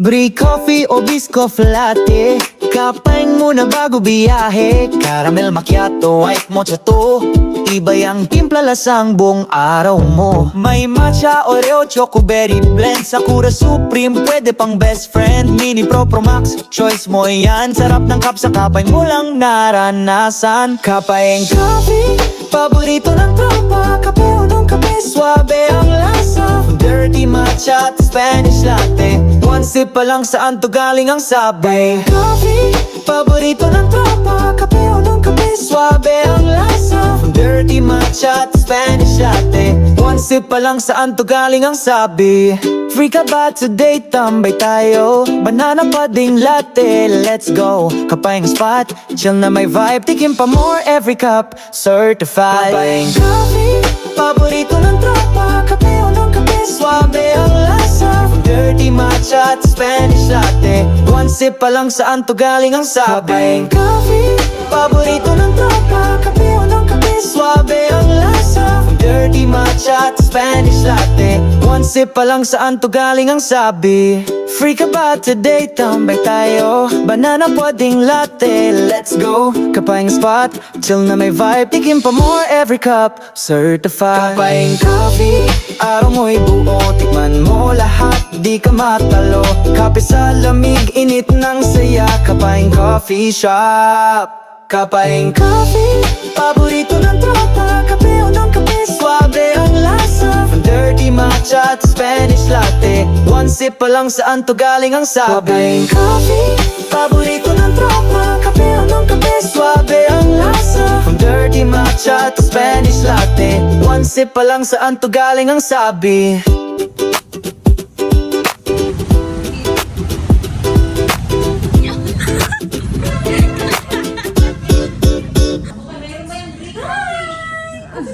Brie coffee o Biscoff latte, kapain muna bago biyahe. Caramel macchiato, white mocha to, iba yung timpla, lasang buong araw mo. May matcha, Oreo, choco berry blend, Sakura Supreme, pwede pang best friend. Mini Pro Max, choice mo yan. Sarap ng cup sa kapay mo lang naranasan. Kapain coffee, paborito ng tropa. Kape o ng kape, suabe ang lasa. Dirty matcha at Spanish latte, one sip pa lang saan to galing ang sabi. Coffee, paborito ng tropa. Kape o ng kape, suabe ang lasa. Dirty matcha at Spanish latte, one sip pa lang saan to galing ang sabi. Free ka ba today? Tambay tayo. Banana pudding latte, let's go. Kapayang spot, chill na may vibe. Tikim pa more every cup, certified. Kapayang coffee, paborito ng tropa. Kape o ng kape, suabe ang lasa. Dirty matcha at Spanish latte, one sip pa lang saan to galing ang sabi. Kapayang coffee, paborito ng tropa. Kape o ng kape, suabe ang lasa. Dirty matcha at Spanish latte, one sip pa lang saan to galing ang sabi. Free ka ba today? Tambay tayo. Banana pudding latte, let's go. Kapayang spot, chill na may vibe. Tikim pa more every cup, certified. Kapayang coffee, araw mo'y buo. Tikman mo lahat, di ka matalo. Kape sa lamig, init ng saya. Kapayang coffee shop. Kapayang coffee, paborito ng tropa. Kape o ng kape, suabe ang lasa. Dirty matcha at Spanish latte, one sip pa lang saan to galing ang sabi. Kapayang coffee, paborito ng tropa. Kape o ng kape, suabe ang lasa. Dirty matcha at Spanish latte, one sip pa lang saan to galing ang sabi. Ano